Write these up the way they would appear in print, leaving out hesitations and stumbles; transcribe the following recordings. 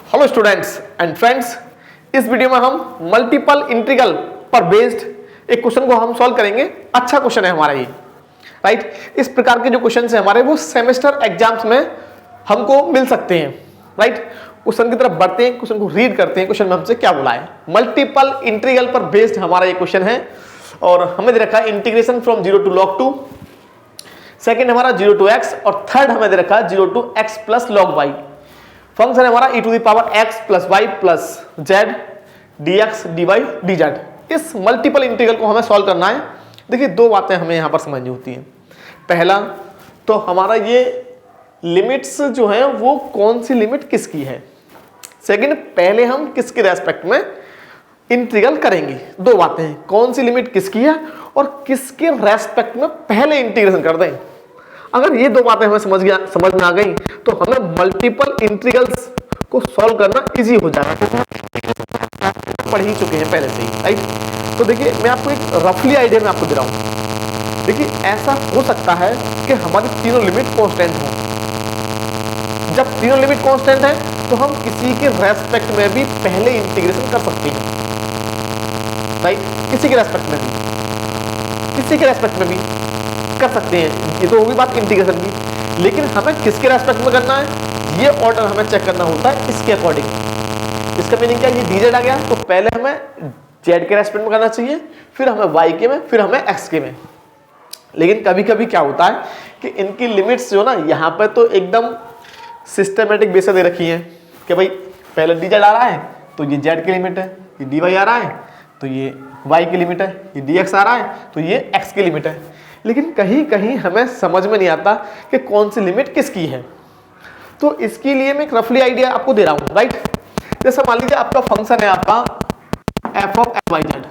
Hello students and friends, इस video में हम मल्टीपल इंटीग्रल पर बेस्ड एक क्वेश्चन को हम सॉल्व करेंगे। अच्छा क्वेश्चन है हमारा ये, राइट। इस प्रकार के जो क्वेश्चन है हमारे वो सेमेस्टर एग्जाम्स में हमको मिल सकते हैं, राइट। क्वेश्चन की तरफ बढ़ते हैं, क्वेश्चन को रीड करते हैं। क्वेश्चन में हमसे क्या बोला है, मल्टीपल इंटीग्रल पर बेस्ड हमारा ये क्वेश्चन है और हमें दे रखा है integration from 0 to log 2, second हमारा 0 to x और थर्ड हमें दे रखा है 0 to x plus log y। Function है हमारा e to the power x plus y plus z dx dy dz। इस मल्टीपल इंटीग्रल को हमें सॉल्व करना है। देखिए दो बातें हमें यहां पर समझनी होती हैं। पहला तो हमारा ये लिमिट्स जो है वो कौन सी लिमिट किसकी है। सेकंड, पहले हम किसके रेस्पेक्ट में इंटीग्रल करेंगे। दो बातें हैं, कौन सी लिमिट किसकी है और किसके रेस्पेक्ट में पहले इंटीग्रेशन कर दें। अगर ये दो बातें हमें समझ में आ गई तो हमें मल्टीपल इंटीग्रल्स को सॉल्व करना इजी हो जाएगा। पढ़ ही चुके हैं पहले से ही, राइट। तो देखिए मैं आपको एक रफली आइडिया में आपको दे रहा हूं। देखिए ऐसा हो सकता है कि हमारी तीनों लिमिट कांस्टेंट हो। जब तीनों लिमिट कांस्टेंट है तो हम किसी के रेस्पेक्ट में भी पहले इंटीग्रेशन कर सकते हैं, राइट। किसी के रेस्पेक्ट में भी कर सकते हैं। ये तो होगी बात इंटीग्रेशन की, लेकिन हमें किसके रेस्पेक्ट में करना है ये ऑर्डर हमें चेक करना होता है इसके अकॉर्डिंग। इसका मीनिंग क्या है, ये dz आ गया तो पहले हमें z के रेस्पेक्ट में करना चाहिए, फिर हमें y के में, फिर हमें x के में। लेकिन कभी कभी क्या होता है कि इनकी लिमिट्स जो ना यहाँ पे तो एकदम सिस्टमेटिक बेस दे रखी है कि भाई पहले dz आ रहा है तो ये z की लिमिट है, ये dy आ रहा है तो ये y की लिमिट है, ये dx आ रहा है तो ये x की लिमिट है। लेकिन कहीं कहीं हमें समझ में नहीं आता कि कौन सी लिमिट किसकी है। तो इसके लिए मैं एक रफली आइडिया आपको दे रहा हूं, राइट। जैसे मान लीजिए आपका फंक्शन है आपका f of xyz,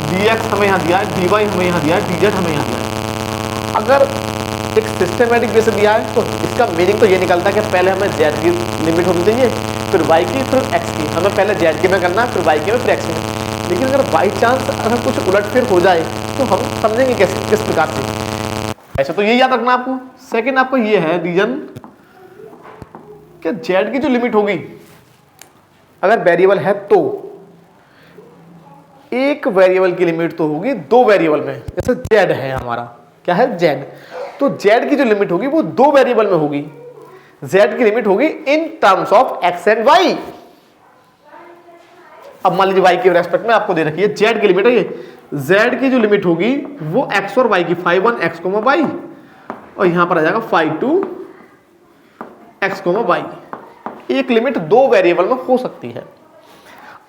dx हमें यहां दिया है, dy हमें यहां दिया है, dz हमें यहां दिया है। अगर एक सिस्टमेटिक वे से दिया है तो इसका मीनिंग तो ये निकलता है कि पहले हमें z की लिमिट होनी चाहिए, फिर y की, फिर x की। हमें पहले z के में करना है, फिर y के में, फिर x में। लेकिन अगर बाई चांस अगर कुछ उलटफेर हो जाए तो हम समझेंगे कैसे, किस प्रकार से। ऐसा तो ये याद रखना आपको। सेकंड आपको ये है रीजन कि z की जो लिमिट होगी अगर वेरिएबल है तो एक वेरिएबल की लिमिट तो होगी दो वेरिएबल में। जैसे z है हमारा, क्या है z, तो z की जो लिमिट होगी वो दो वेरिएबल में होगी। z की लिमिट होगी in terms of x and y। अब मान लीजिए y के रेस्पेक्ट में आपको दे रखी है z की लिमिट है, ये z की जो लिमिट होगी वो x और y की φ1 x, y और यहां पर आ जाएगा φ2 x, y। एक लिमिट दो वेरिएबल में हो सकती है।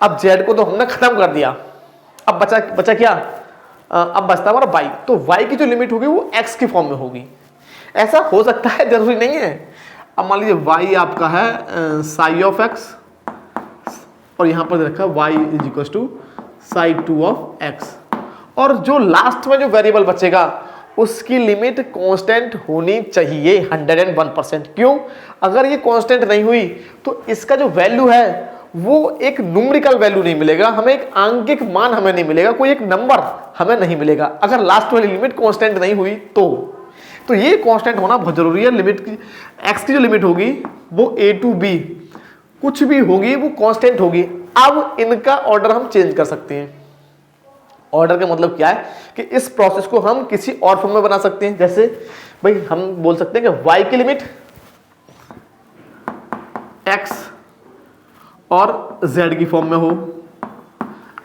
अब z को तो हमने खत्म कर दिया, अब बचा क्या, अब बचता हमारा y। तो y की जो लिमिट होगी वो x की फॉर्म में होगी। ऐसा हो सकता है, जरूरी नहीं है। अब मान लीजिए y आपका है साई ऑफ x और यहां पर रखा y इज इक्वल टू साई2 ऑफ x, और जो लास्ट में जो वेरिएबल बचेगा उसकी लिमिट कांस्टेंट होनी चाहिए 101%। क्यों, अगर ये कांस्टेंट नहीं हुई तो इसका जो वैल्यू है वो एक न्यूमेरिकल वैल्यू नहीं मिलेगा हमें, एक आंकिक मान हमें नहीं मिलेगा, कोई एक नंबर हमें नहीं मिलेगा अगर लास्ट वाली लिमिट कांस्टेंट नहीं हुई तो ये कांस्टेंट होना बहुत जरूरी है। लिमिट की x की जो लिमिट होगी वो a to b कुछ भी होगी वो कांस्टेंट होगी। अब इनका ऑर्डर हम चेंज कर सकते हैं। ऑर्डर का मतलब क्या है कि इस प्रोसेस को हम किसी और फॉर्म में बना सकते हैं। जैसे भाई हम बोल सकते हैं कि y की लिमिट x और z की फॉर्म में हो।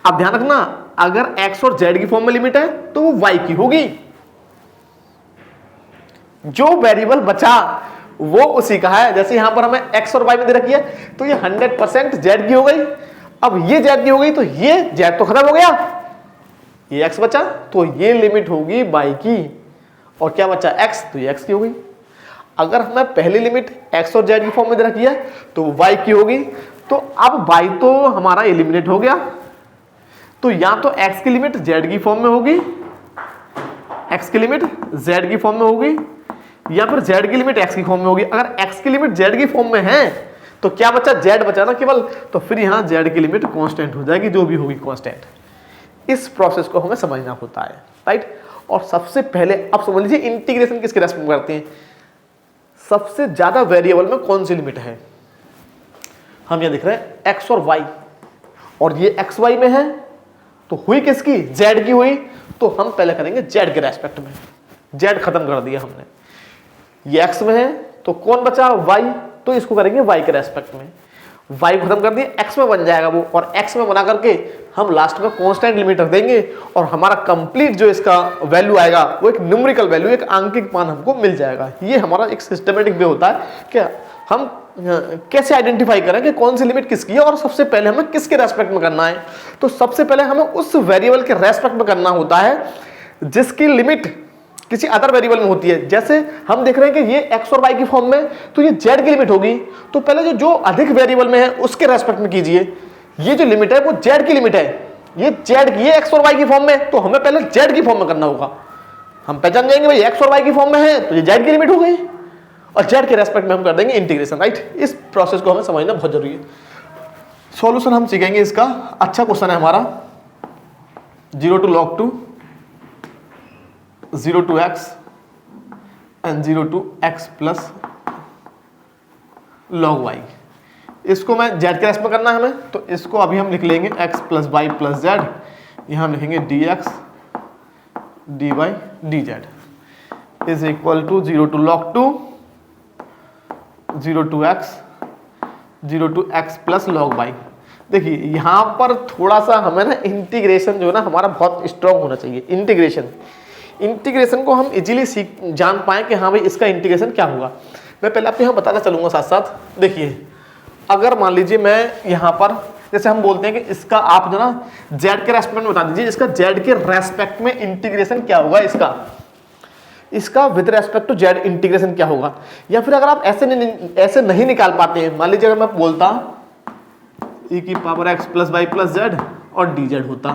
अब ध्यान रखना, अगर x और z की फॉर्म में लिमिट है तो वो y की होगी। जो वेरिएबल बचा वो उसी का है। जैसे यहां पर हमें x और y में दे रखी है तो ये 100% z की हो गई। अब ये z की हो गई तो ये z तो खत्म हो गया, ये x बचा तो ये लिमिट होगी y की, और क्या बचा x, तो ये x की हो गई। अगर हमें पहली लिमिट x और z की फॉर्म में दे रखी है तो y की होगी। तो अब y तो हमारा एलिमिनेट हो गया, तो या तो x की लिमिट z की फॉर्म में होगी, x की लिमिट z की फॉर्म में होगी, या फिर z की लिमिट x की फॉर्म में होगी। अगर x की लिमिट z की फॉर्म में है तो क्या बचा, z बचा ना केवल, तो फिर यहां z की लिमिट कांस्टेंट हो जाएगी, जो भी होगी कांस्टेंट। इस प्रोसेस को हमें समझना होता है, राइट। और सबसे पहले अब समझ लीजिए इंटीग्रेशन किसके रेस्पेक्ट में करते हैं, सबसे ज्यादा वेरिएबल में कौन सी लिमिट है। हम ये देख रहे हैं एक्स और वाई, और ये एक्स वाई में है, तो हुई किसकी, जेड की हुई। तो हम पहले करेंगे जेड के रेस्पेक्ट में, जेड खत्म कर दिया हमने। ये एक्स में है तो कौन बचा, वाई, तो इसको करेंगे वाई के रेस्पेक्ट में। वाई खत्म कर दिया, एक्स में बन जाएगा वो, और एक्स में बना करके हम लास्ट में कांस्टेंट लिमिट रख देंगे, और हमारा कंप्लीट जो इसका वैल्यू आएगा वो एक न्यूमेरिकल वैल्यू, एक आंकिक मान हमको मिल जाएगा। ये हमारा एक सिस्टमेटिक वे होता है कि हम कैसे आइडेंटिफाई करें कि कौन सी लिमिट किसकी है, और सबसे पहले हमें किसके रेस्पेक्ट में करना है। तो सबसे पहले हमें उस वेरिएबल के रेस्पेक्ट में करना होता है जिसकी लिमिट किसी अदर वेरिएबल में होती है। जैसे हम देख रहे हैं कि ये एक्स और वाई की फॉर्म में, तो ये जेड की लिमिट होगी, तो पहले जो अधिक वेरिएबल में है उसके रेस्पेक्ट में कीजिए। ये जो लिमिट है वो जेड की लिमिट है, ये जेड की, ये एक्स और वाई की फॉर्म में, तो हमें पहले जेड की फॉर्म में करना होगा। हम पहचान जाएंगे भाई एक्स और वाई की फॉर्म में है तो ये जेड की लिमिट हो गई, और जेड के रेस्पेक्ट में हम कर देंगे इंटीग्रेशन, राइट। इस प्रोसेस को हमें समझना बहुत जरूरी है। सॉल्यूशन हम सीखेंगे इसका। अच्छा क्वेश्चन है हमारा, 0 to log 2, 0 to x and 0 to x plus log y। इसको मैं z के रेस्पेक्ट में करना है हमें, तो इसको अभी हम लिख लेंगे x plus y plus z, यहाँ हम लिखेंगे dx dy dz is equal to 0 to log 2, 0 to x, 0 to x plus log y। देखिए यहाँ पर थोड़ा सा हमें ना इंटीग्रेशन जो है ना हमारा बहुत स्ट्रॉन्ग होना चाहिए। इंटीग्रेशन को हम इजीली जान पाए कि हाँ भाई इसका इंटीग्रेशन क्या होगा। मैं पहले आपको यहाँ बताना चलूंगा साथ साथ। देखिए अगर मान लीजिए मैं यहाँ पर, जैसे हम बोलते हैं कि इसका आप जो ना जेड के रेस्पेक्ट में बता दीजिए, इसका जेड के रेस्पेक्ट में इंटीग्रेशन क्या होगा, इसका with respect to z integration क्या होगा। या फिर अगर आप ऐसे नहीं निकाल पाते हैं, मान लीजिए अगर मैं बोलता e की power x plus y plus z और dz होता,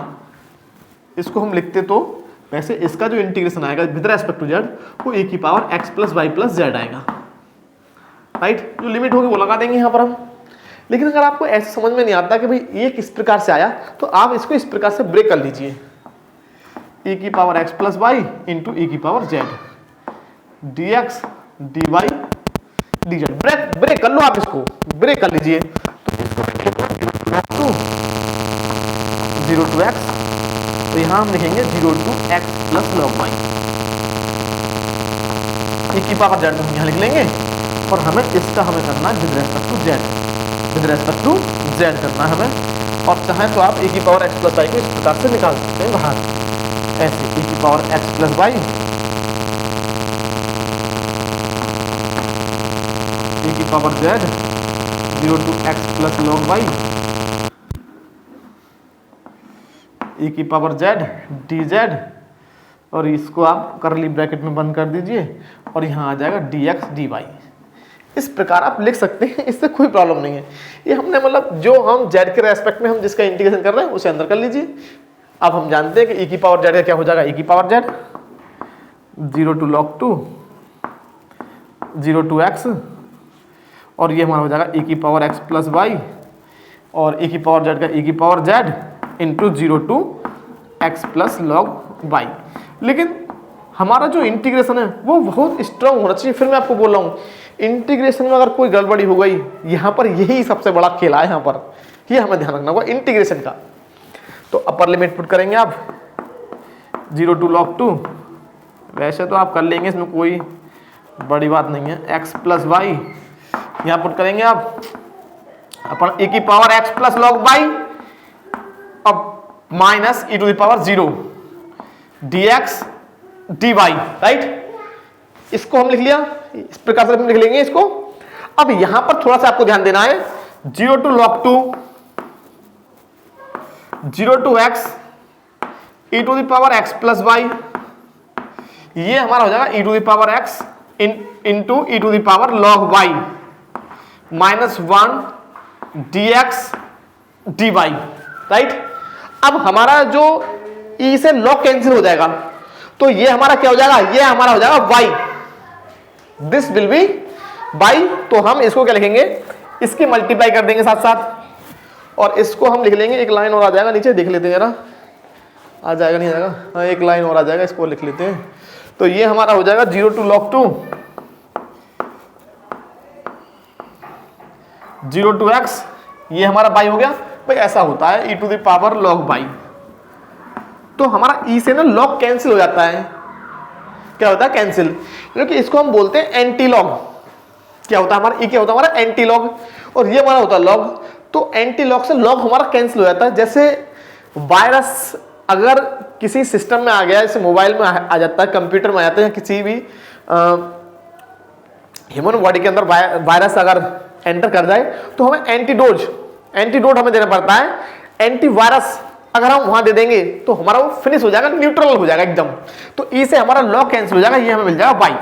इसको हम लिखते तो वैसे इसका जो इंटीग्रेशन आएगा विद रेस्पेक्ट टू जेड वो e की power x plus y plus z आएगा, राइट। जो लिमिट होगी वो लगा देंगे यहाँ पर हम। लेकिन अगर आपको ऐसे समझ में नहीं आता कि भाई ये किस प्रकार से आया, तो आप इसको इस प्रकार से ब्रेक कर लीजिए, e की power x plus y into e की power z dx dy dz। Break कर लो, आप इसको ब्रेक कर लीजिए। तो 0 to x, तो यहाँ हम लिखेंगे 0 to x plus log y, e की पावर जेड हम यहाँ लिख लेंगे, और हमें इसका करना है विद रेस्पेक्ट टू जेड करना है हमें। और चाहे तो आप e की पावर x प्लस वाई को इस प्रकार से निकाल सकते हैं बाहर, ऐसे e की power x plus y, e की power z 0 to x plus log y, e की पावर जेड dz, और इसको आप करली ब्रैकेट में बंद कर दीजिए, और यहाँ आ जाएगा dx dy। इस प्रकार आप लिख सकते हैं, इससे कोई प्रॉब्लम नहीं है। ये हमने मतलब जो हम z के रेस्पेक्ट में हम जिसका इंटीग्रेशन कर रहे हैं उसे अंदर कर लीजिए। अब हम जानते हैं कि e की पावर जेड का क्या हो जाएगा, e की power z 0 to log 2, 0 to x, और ये हमारा हो जाएगा e की पावर x प्लस वाई, और e की पावर जेड का e की power z into 0 to x plus log y. लेकिन हमारा जो इंटीग्रेशन है वो बहुत स्ट्रांग होना चाहिए। फिर मैं आपको बोल रहा हूँ, इंटीग्रेशन में अगर कोई गड़बड़ी हो गई, यहाँ पर यही सबसे बड़ा खेल है, यहाँ पर ये हमें ध्यान रखना होगा इंटीग्रेशन का। तो अपर लिमिट पुट करेंगे आप 0 to log 2, वैसे तो आप कर लेंगे, इसमें कोई बड़ी बात नहीं है, x प्लस वाई यहाँ पुट करेंगे आप अपन e की power x plus log y, अब minus e to the power 0 dx dy, right. इसको हम लिख लिया, इस प्रकार से हम लिख लेंगे इसको। अब यहां पर थोड़ा सा आपको ध्यान देना है, 0 to log 2, 0 to x e to the power x plus y, ये हमारा हो जाएगा e to the power x into e to the power log y minus 1 dx dy, right. अब हमारा जो e से log कैंसिल हो जाएगा, तो ये हमारा क्या हो जाएगा, ये हमारा हो जाएगा y, this will be y। तो हम इसको क्या लिखेंगे, इसकी मल्टीप्लाई कर देंगे साथ साथ, और इसको हम लिख लेंगे, एक लाइन और आ जाएगा नीचे, देख लेते हैं जरा, आ जाएगा नहीं आएगा, हाँ एक लाइन और आ जाएगा, इसको लिख लेते हैं। तो ये हमारा हो जाएगा 0 to log 2 0 to x, ये हमारा बाई हो गया। भाई ऐसा होता है e to the power log y, तो हमारा e से ना log कैंसिल हो जाता है। क्या होता है? कैंसिल, क्योंकि इसको हम बोलते हैं एंटी लॉग। क्या होता है हमारा e, क्या होता है हमारा एंटी लॉग, और ये हमारा होता है लॉग। तो एंटी लॉग से लॉग हमारा कैंसिल हो जाता है। जैसे वायरस अगर किसी सिस्टम में आ गया, जैसे मोबाइल में आ जाता है, कंप्यूटर में आ जाता है, या किसी भी ह्यूमन बॉडी के अंदर वायरस अगर एंटर कर जाए तो हमें एंटीडोट हमें देना पड़ता है। एंटीवायरस अगर हम वहां दे देंगे तो हमारा वो फिनिश हो जाएगा, न्यूट्रल हो जाएगा एकदम। तो ई से हमारा लॉग कैंसिल हो जाएगा, ये हमें मिल जाएगा बाई।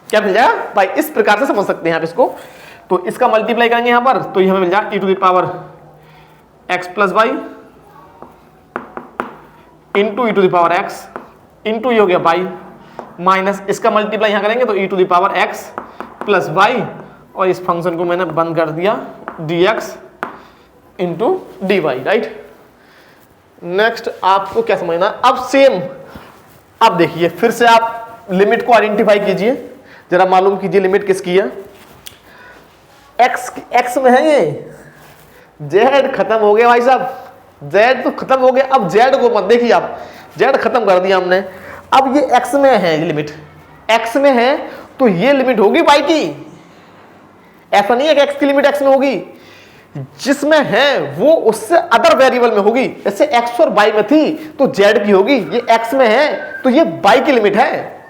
क्या मिल जाएगा? बाई। इस प्रकार से समझ सकते हैं आप इसको। तो इसका मल्टीप्लाई करेंगे यहां पर, तो ये हमें मिल जाएगा e to the power x plus y into e to the power x into ये हो गया बाई, माइनस इसका मल्टीप्लाई यहां करेंगे तो e to the power x plus y, और इस फंक्शन को मैंने बंद कर दिया dx into dy, right. Next आपको क्या समझना? अब सेम, अब देखिए फिर से आप लिमिट को आइडेंटिफाई कीजिए, जरा मालूम कीजिए लिमिट किसकी है। x में है ये, z खत्म हो गया भाई साहब, z तो खत्म हो गया। अब z को मत देखिए आप, z खत्म कर दिया हमने। अब ये x में है, ये लिमिट x में है, तो ये लिमिट होगी y की। ऐसा नहीं है कि x की लिमिट x में होगी, जिसमें है वो उससे अदर वेरिएबल में होगी। जैसे x और y में थी तो z की होगी, ये x में है तो ये y की लिमिट है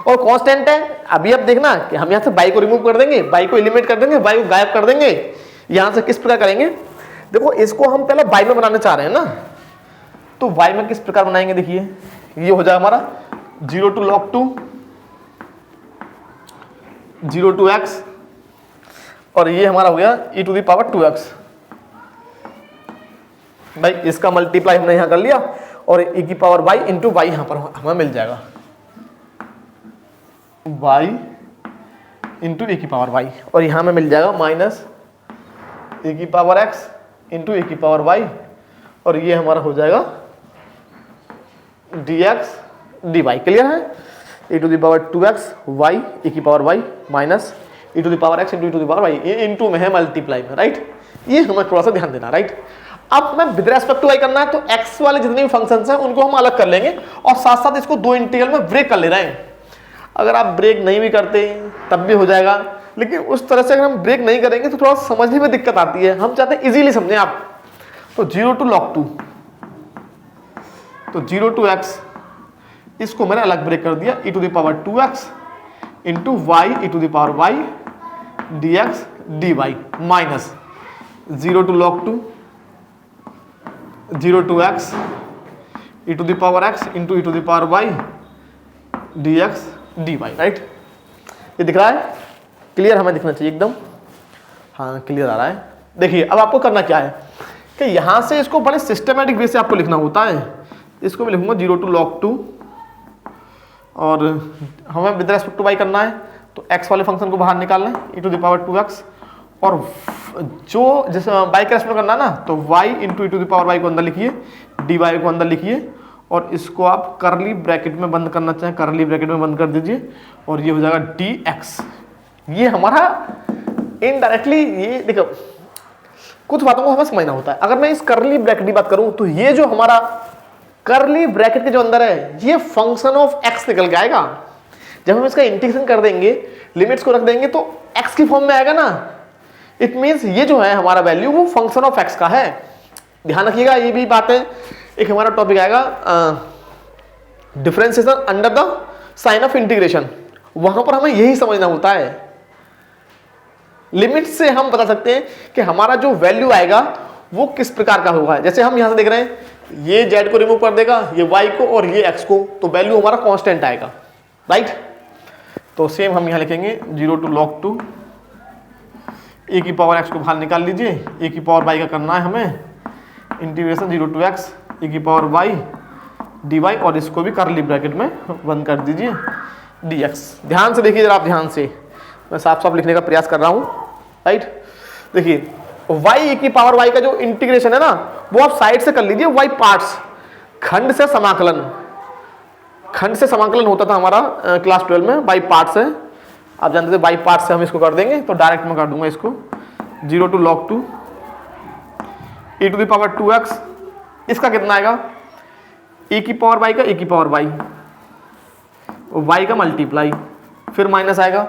और कांस्टेंट है। अभी आप देखना कि हम यहां से y को रिमूव कर देंगे, y को एलिमिनेट कर देंगे, y को गायब कर देंगे। यहां से किस प्रकार करेंगे? देखो इसको हम पहले y में बनाना चाह रहे हैं ना, तो y में किस प्रकार बनाएंगे? देखिए ये हो जाएगा हमारा 0 to log 2, 0 to x, और ये हमारा हो गया e to the power 2x। भाई इसका मल्टीप्लाई हमने यहां कर लिया और e की पावर y इंटू वाई यहां पर हमें मिल जाएगा, y इंटू e की पावर y, और यहां में मिल जाएगा माइनस e की पावर x इंटू e की पावर y, और ये हमारा हो जाएगा dx dy। क्लियर है? e to the power 2x y e की power y minus e to the power x into e to the power y, ये इंटू में है मल्टीप्लाई में, राइट। ये हमें थोड़ा सा ध्यान देना, राइट। अब हमें विद रेस्पेक्ट टू y करना है, तो x वाले जितने भी फंक्शंस हैं उनको हम अलग कर लेंगे और साथ साथ इसको दो इंटीग्रल में ब्रेक कर ले रहे हैं। अगर आप ब्रेक नहीं भी करते तब भी हो जाएगा, लेकिन उस तरह से अगर हम ब्रेक नहीं करेंगे तो थोड़ा समझने में दिक्कत आती है। हम चाहते हैं इजीली समझें आप। तो 0 to log 2, तो 0 to x, इसको मैंने अलग ब्रेक कर दिया, e to the power 2x into y e to the power y dx dy, minus 0 to log 2, 0 to x e to the power x into e to the power y dx dy, right. ये दिख रहा है? Clear हमें दिखना चाहिए एकदम। हाँ clear आ रहा है। देखिए अब आपको करना क्या है कि यहां से इसको बड़े सिस्टमैटिक वे से आपको लिखना होता है। इसको मैं लिखूंगा 0 to log 2, और हमें विद रेस्पेक्ट टू y करना है तो x वाले फंक्शन को बाहर निकालना है e to the power 2x, और जो जैसे y के रेस्पेक्ट करना ना तो y into e to the power y को अंदर लिखिए, dy को अंदर लिखिए, और इसको आप करली ब्रैकेट में बंद करना चाहें करली ब्रैकेट में बंद कर दीजिए, और ये हो जाएगा dx। ये हमारा इनडायरेक्टली, ये देखो कुछ बातों को हमें समझना होता है। अगर मैं इस करली ब्रैकेट की बात करूं तो ये जो हमारा करली ब्रैकेट के जो अंदर है ये फंक्शन ऑफ x निकल के आएगा। जब हम इसका इंटीग्रेशन कर देंगे, लिमिट्स को रख देंगे तो x की फॉर्म में आएगा ना। इट मींस ये जो है हमारा वैल्यू वो फंक्शन ऑफ x का है। ध्यान रखिएगा ये भी बात है। एक हमारा टॉपिक आएगा differentiation under the sign of integration, वहां पर हमें यही समझना होता है। लिमिट से हम बता सकते हैं कि हमारा जो वैल्यू आएगा वो किस प्रकार का होगा। जैसे हम यहां से देख रहे हैं, ये z को रिमूव कर देगा, ये y को और ये x को, तो वैल्यू हमारा कांस्टेंट आएगा, राइट। तो सेम हम यहां लिखेंगे 0 to log 2, e की पावर x को बाहर निकाल लीजिए, e की पावर y का करना है हमें इंटीग्रेशन 0 to x e की पावर y dy, और इसको भी करली ब्रैकेट में बंद कर दीजिए dx। ध्यान से देखिए जरा आप, ध्यान से मैं साफ साफ लिखने का प्रयास कर रहा हूं, राइट। देखिए y e की पावर y का जो इंटीग्रेशन है ना वो आप साइड से कर लीजिए, y पार्ट्स, खंड से समाकलन, खंड से समाकलन होता था हमारा क्लास 12 में, बाई पार्ट से। आप जानते थे बाई पार्ट से हम इसको कर देंगे, तो डायरेक्ट में कर दूंगा इसको 0 to log 2 e to the power 2x, इसका कितना आएगा e की पावर y का e की पावर y का मल्टीप्लाई, फिर माइनस आएगा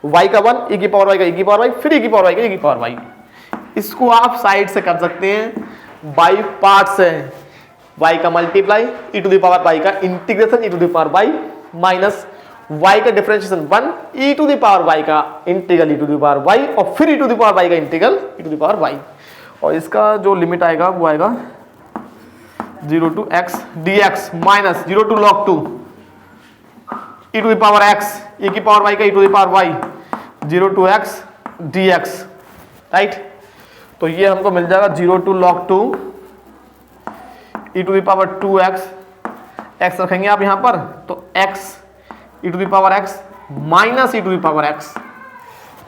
y का 1 e की पावर y का e की पावर y, फिर e की पावर y का e की पावर y। इसको आप साइड से कर सकते हैं बाई पार्ट से, y का multiply e to the power y का integration e to the power y minus y का differentiation 1 e to the power y का integral e to the power y और फिर e to the power y का integral e to the power y। और इसका जो limit आएगा वो आएगा 0 to x dx minus 0 to log 2 e to the power x e की पावर y का e to the power y 0 to x dx, right. तो ये हमको मिल जाएगा 0 to log 2 e to the power 2x, x रखेंगे आप यहां पर तो x e to the power x minus e to the power x,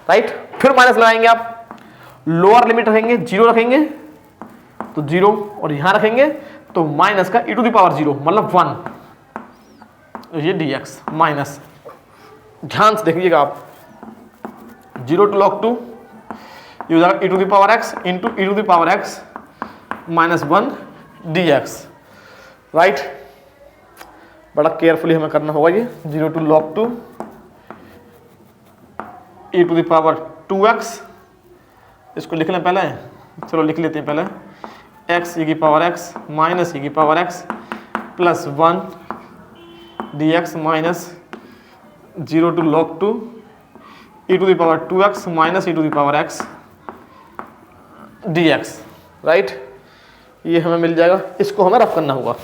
right. फिर माइनस लगाएंगे आप, लोअर लिमिट रखेंगे 0 रखेंगे तो 0 और यहां रखेंगे तो माइनस का e टू द पावर 0 मतलब 1, ये dx माइनस, ध्यान से देखिएगा आप 0 टू log 2 ये हो जाएगा e to the power x into e to the power x minus 1 dx, right. बड़ा केयरफुली हमें करना होगा ये 0 to log 2 e to the power 2x, इसको लिख लें पहले, चलो लिख लेते हैं पहले x e की पावर x माइनस e की power x plus 1 dx minus 0 to log 2 e to the power 2x minus e to the power x dx, right. ये हमें मिल जाएगा, इसको हमें रफ करना होगा,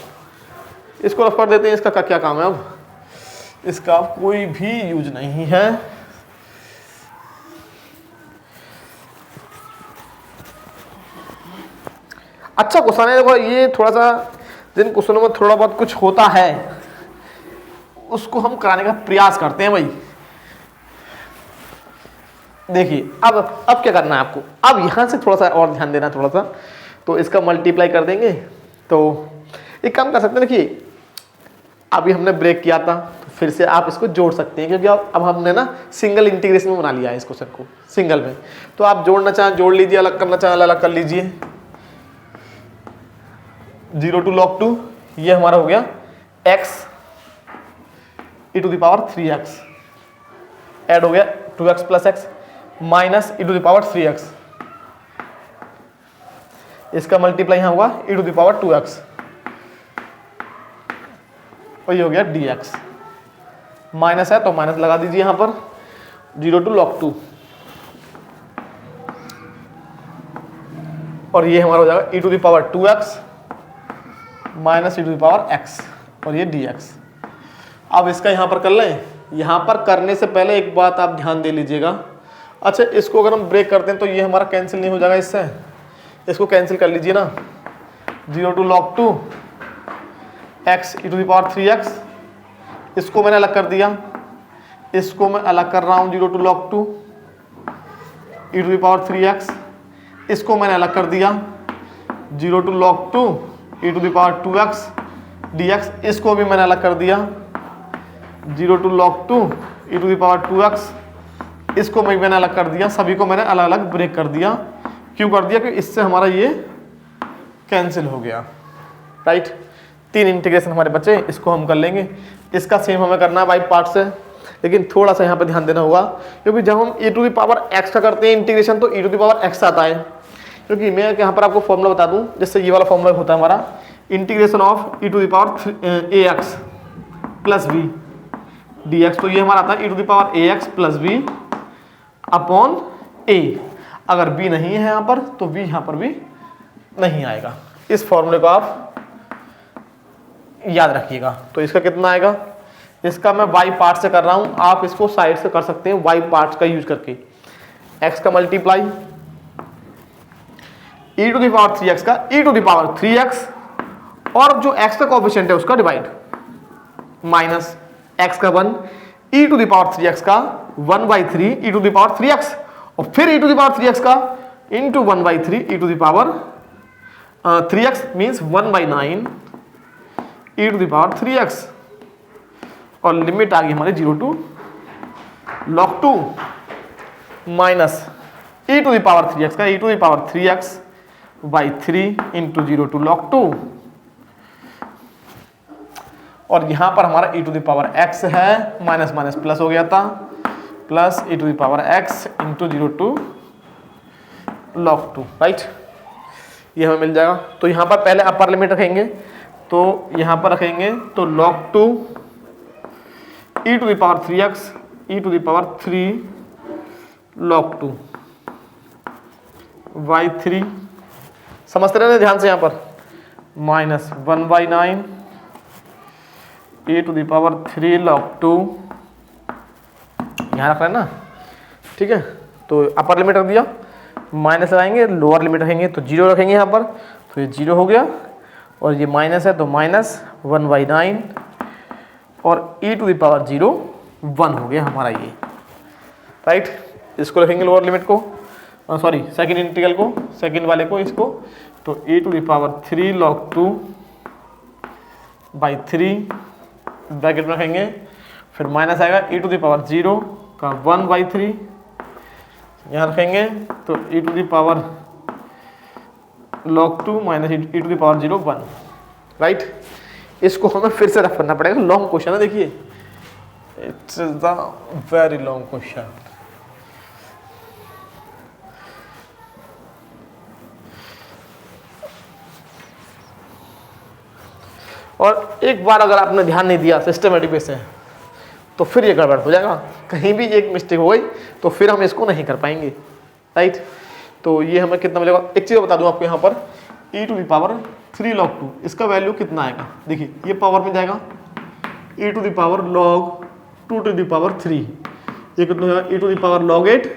इसको रफ कर देते हैं। इसका क्या काम है, अब इसका कोई भी यूज नहीं है। अच्छा क्वेश्चन है, देखो ये थोड़ा सा जिन क्वेश्चनों में थोड़ा बहुत कुछ होता है उसको हम कराने का प्रयास करते हैं भाई। देखिए अब क्या करना है आपको, अब यहां से थोड़ा सा और ध्यान देना थोड़ा सा, तो इसका मल्टीप्लाई कर देंगे। तो एक काम कर सकते हैं, देखिए अभी हमने ब्रेक किया था तो फिर से आप इसको जोड़ सकते हैं, क्योंकि अब हमने ना सिंगल इंटीग्रेशन में बना लिया है इस क्वेश्चन को, सिंगल में। तो आप जोड़ना चाहें जोड़ लीजिए, अलग करना चाहें अलग कर लीजिए। 0 टू log 2 ये हमारा हो गया x e to the power 3x, add हो गया 2x plus x minus e to the power 3x, इसका मल्टीप्लाई यहां होगा e to the power 2x, और ये हो गया dx, माइनस है तो माइनस लगा दीजिए यहां पर 0 टू log 2, और ये हमारा हो जाएगा e to the power 2x minus e to the power x, और ये dx। अब इसका यहां पर कर लें, यहां पर करने से पहले एक बात आप ध्यान दे लीजिएगा। अच्छा इसको अगर हम ब्रेक करते हैं तो ये हमारा कैंसिल नहीं हो जाएगा इससे, इसको कैंसिल कर लीजिए ना। 0 to log 2 x e to the power 3x, इसको मैंने अलग कर दिया, इसको मैं अलग कर रहा हूं 0 to log 2 e to the power 3x, इसको मैंने अलग कर दिया 0 to log 2 e to the power 2x dx, इसको भी मैंने अलग कर दिया 0 to log 2 e to the power 2x, इसको मैंने अलग कर दिया। सभी को मैंने अलग अलग ब्रेक कर दिया। क्यों कर दिया? क्योंकि इससे हमारा ये कैंसिल हो गया, राइट। 3 इंटीग्रेशन हमारे बचे, इसको हम कर लेंगे। इसका सेम हमें करना है बाई पार्ट से, लेकिन थोड़ा सा यहाँ पे ध्यान देना होगा, क्योंकि जब हम e to the power x का करते हैं इंटीग्रेशन तो e to the power x आता है। क्योंकि मैं यहाँ पर आपको फॉर्मूला बता दूं, जैसे ये वाला फॉर्मूला होता है हमारा integration of e to the power ax plus b dx, तो ये हमारा आता है e to the power ax plus b upon a। अगर b नहीं है यहाँ पर तो b यहाँ पर भी नहीं आएगा। इस फॉर्मूले को आप याद रखिएगा। तो इसका कितना आएगा, इसका मैं y पार्ट से कर रहा हूं, आप इसको साइड से कर सकते हैं y पार्ट का यूज करके। x का multiply e to the power 3x का e to the power 3x, और जो x का कोएफिशिएंट है उसका डिवाइड, माइनस x का 1 e to the power 3x का 1/3 e to the power 3x, और फिर e to the power 3x का into 1/3 e to the power 3x means 1/9 e to the power 3x, और limit आ गई हमारे 0 to log 2 minus e to the power 3x का e to the power 3x by 3 into 0 to log 2, और यहां पर हमारा e to the power x है, माइनस माइनस प्लस हो गया था, प्लस e to the power x into 0 to log 2, right. ये हमें मिल जाएगा। तो यहां पर पहले अपर लिमिट रखेंगे, तो यहां पर रखेंगे तो log 2 e to the power 3x e to the power 3 log 2 by 3, समझते रहना ध्यान से, यहां पर minus 1/9 e to the power 3 log 2, यहां रख रहे हैं ना, ठीक है। तो अपर लिमिट रख दिया, माइनस लगाएंगे, लोअर लिमिट रखेंगे तो 0 रखेंगे यहाँ पर, तो ये 0 हो गया, और ये माइनस है तो माइनस 1/9 और e टू द पावर 0 1 हो गया हमारा ये, राइट। इसको रखेंगे लोअर लिमिट को, सॉरी सेकंड इंटीग्रल को, सेकंड वाले को, इसको, तो e to the power 3 log 2 by 3 bracket में रखेंगे, फिर माइनस आएगा e टू द पावर 0 का 1/3 यहाँ रखेंगे, तो e to the power log 2 minus e to the power 0 1, right. इसको हमें फिर से रफ करना पड़ेगा, लॉन्ग क्वेश्चन है, देखिए it's the very long question. और एक बार अगर आपने ध्यान नहीं दिया सिस्टमेटिक वे से, तो फिर ये गड़बड़ हो जाएगा, कहीं भी एक मिस्टेक हो गई तो फिर हम इसको नहीं कर पाएंगे, राइट। तो ये हमें कितना मिलेगा, एक चीज़ बता दूं आपको, यहाँ पर e to the power 3 log 2, इसका वैल्यू कितना आएगा, देखिए ये पावर में जाएगा, e to the power log 2 to the power 3, ये कितना हो जाएगा e to the power log 8,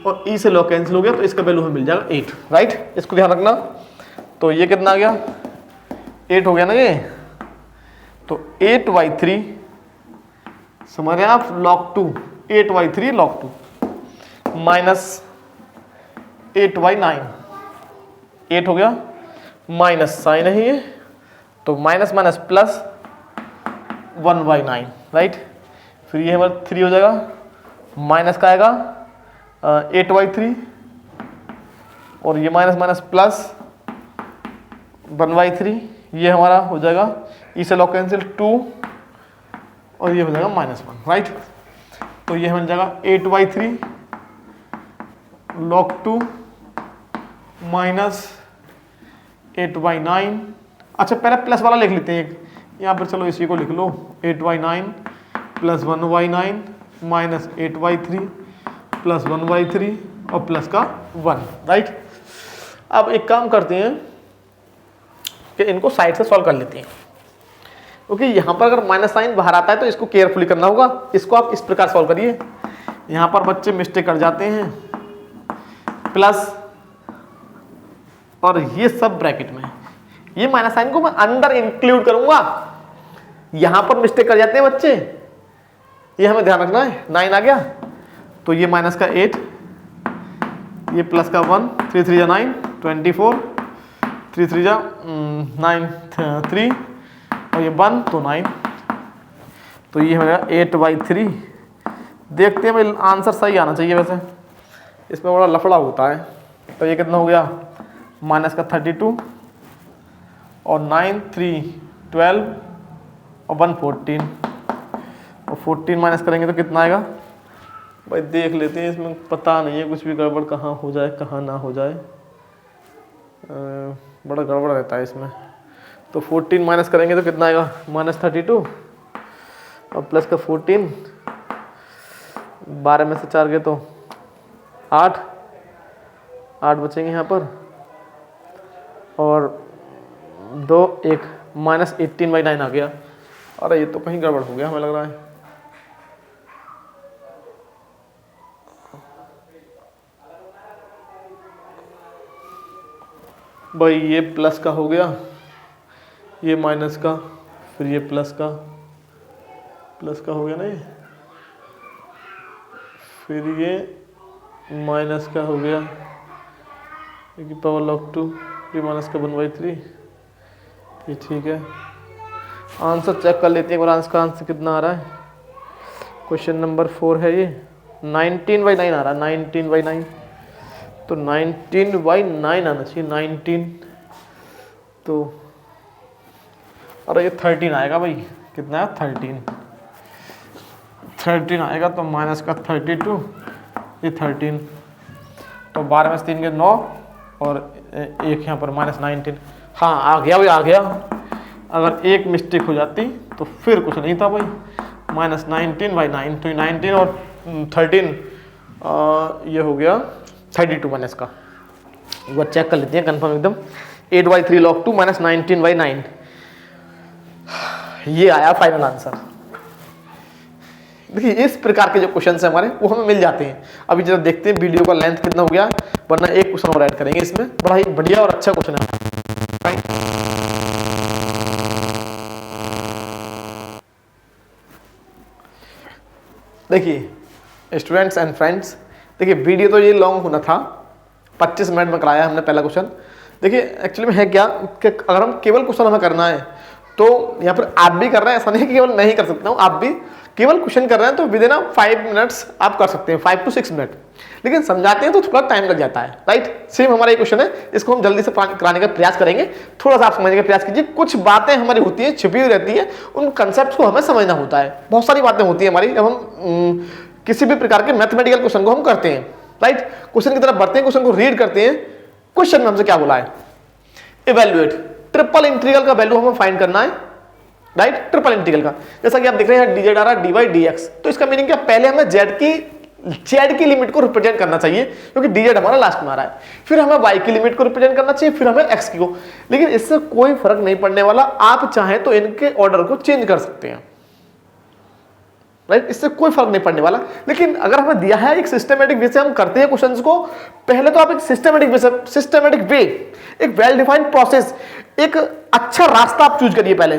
और e से log कैंसिल हो गया, तो इसका वैल्यू हमें मिल जाएगा 8, राइट। इसको ध्यान रखना। तो ये कितना आ गया, 8 हो गया ना ये, तो 8/3 समझ रहे हैं आप, log 2 8/3 log 2 माइनस 8/9, 8 हो गया, माइनस साइन है ये, तो माइनस माइनस प्लस 1/9, राइट। फिर ये हमारा 3 हो जाएगा, माइनस का आएगा 8/3, और ये माइनस माइनस प्लस 1/3, ये हमारा हो जाएगा e से log कैंसिल 2, और ये हो जाएगा -1, राइट। तो ये मिल जाएगा 8/3 log 2 माइनस 8/9। अच्छा पहले प्लस वाला लिख लेते हैं एक, यहाँ पर चलो इसी को लिख लो, 8/9 प्लस 1/9 माइनस 8/3 प्लस 1/3 और प्लस का 1, राइट। अब एक काम करते हैं कि इनको साइड से सॉल्व कर लेते हैं, क्योंकि यहाँ पर अगर माइनस साइन बाहर आता है तो इसको केयरफुली करना होगा। इसको आप इस प्रकार सॉल्व करिए, यहाँ पर बच्चे मिस्टेक कर जाते हैं, प्लस और ये सब ब्रैकेट में, ये माइनस साइन को मैं अंदर इंक्लूड करूंगा, यहाँ पर मिस्टेक कर जाते हैं बच्चे, ये हमें ध्यान रखना है। 9 आ गया, तो ये माइनस का 8, ये प्लस का 1, 3 3 9 24, 3 3 9 3, और ये 1 तो 9, तो ये मेरा 8/3। देखते हैं भाई आंसर सही आना चाहिए, वैसे इसमें बड़ा लफड़ा होता है। तो ये कितना हो गया, माइनस का 32, और 9 3 12 और 1 14, और 14 माइनस करेंगे तो कितना आएगा भाई, देख लेते हैं, इसमें पता नहीं है कुछ भी गड़बड़ कहाँ हो जाए कहाँ ना हो जाए, बड़ा गड़बड़ रहता है इसमें। तो 14 माइनस करेंगे तो कितना आएगा, -32 और प्लस का 14, 12 में से 4 गए तो 8 बचेंगे यहाँ पर, और 2 1 माइनस 18/9 आ गया। अरे ये तो कहीं गड़बड़ हो गया हमें लग रहा है। भाई ये प्लस का हो गया, ये माइनस का, फिर ये प्लस का हो गया ना ये, फिर ये माइनस का हो गया, ये पावर log 2, ये माइनस का 1/3, ये ठीक है। आंसर चेक कर लेते हैं एक बार, आंसर कितना आ रहा है। क्वेश्चन नंबर 4 है ये, 19/9 आ रहा है, 19/9। तो 19/9 आना चाहिए, 19, तो अरे ये 13 आएगा भाई, कितना है 13 आएगा, तो माइनस का 32, ये 13, तो 12 में से 3 के 9 और एक यहाँ पर -19। हाँ आ गया भाई, आ गया। अगर एक मिस्टेक हो जाती तो फिर कुछ नहीं था भाई, -19/9, तो 19 और 13 ये हो गया 32 माइनस का। एक बार चेक कर लेते हैं कंफर्म एकदम। 8/3 log 2 -19/9, ये आया फाइनल आंसर। देखिए इस प्रकार के जो क्वेश्चन है हमारे वो हमें मिल जाते हैं। अभी जरा देखते हैं वीडियो का लेंथ कितना हो गया, वरना एक क्वेश्चन और ऐड करेंगे इसमें। बड़ा ही बढ़िया और अच्छा क्वेश्चन है। देखिए स्टूडेंट्स एंड फ्रेंड्स, देखिए वीडियो तो ये लॉन्ग होना था, 25 मिनट में कराया हमने पहला क्वेश्चन। देखिए एक्चुअली में है क्या कि अगर हम केवल क्वेश्चन हमें करना है तो यहाँ पर आप भी कर रहे हैं, ऐसा नहीं कि केवल नहीं कर सकता हूँ, आप भी केवल क्वेश्चन कर रहे हैं तो विद इन 5 मिनट्स आप कर सकते हैं, 5 to 6 मिनट। लेकिन समझाते हैं तो थोड़ा टाइम लग जाता है, राइट। सेम हमारा ये क्वेश्चन है, इसको हम जल्दी से कराने का प्रयास करेंगे। थोड़ा सा आप समझने का प्रयास कीजिए। कुछ बातें हमारी होती है छिपी हुई रहती है, उन कंसेप्ट को हमें समझना होता है। बहुत सारी बातें होती है हमारी जब हम किसी भी प्रकार के मैथमेटिकल क्वेश्चन को हम करते हैं, राइट। क्वेश्चन की तरफ बढ़ते हैं, क्वेश्चन को रीड करते हैं। क्वेश्चन में हमसे क्या बोला है, इवैल्यूएट ट्रिपल इंटीग्रल का वैल्यू हमें फाइंड करना है, राइट। ट्रिपल इंटीग्रल का जैसा कि आप देख रहे हैं dz आ रहा है dy/dx, तो इसका मीनिंग क्या, पहले हमें z की लिमिट को रिप्रेजेंट करना चाहिए क्योंकि dz हमारा लास्ट में आ रहा है, फिर हमें y की लिमिट को रिप्रेजेंट करना चाहिए, फिर हमें x की को। लेकिन इससे कोई फर्क नहीं पड़ने वाला, आप चाहें तो इनके ऑर्डर को चेंज कर सकते हैं, राइट। इससे कोई फर्क नहीं पड़ने वाला। लेकिन अगर हमें दिया है एक सिस्टमेटिक वे से हम करते हैं क्वेश्चंस को, पहले तो आप एक सिस्टमेटिक वे, एक वेल डिफाइंड प्रोसेस, एक अच्छा रास्ता आप चूज करिए पहले।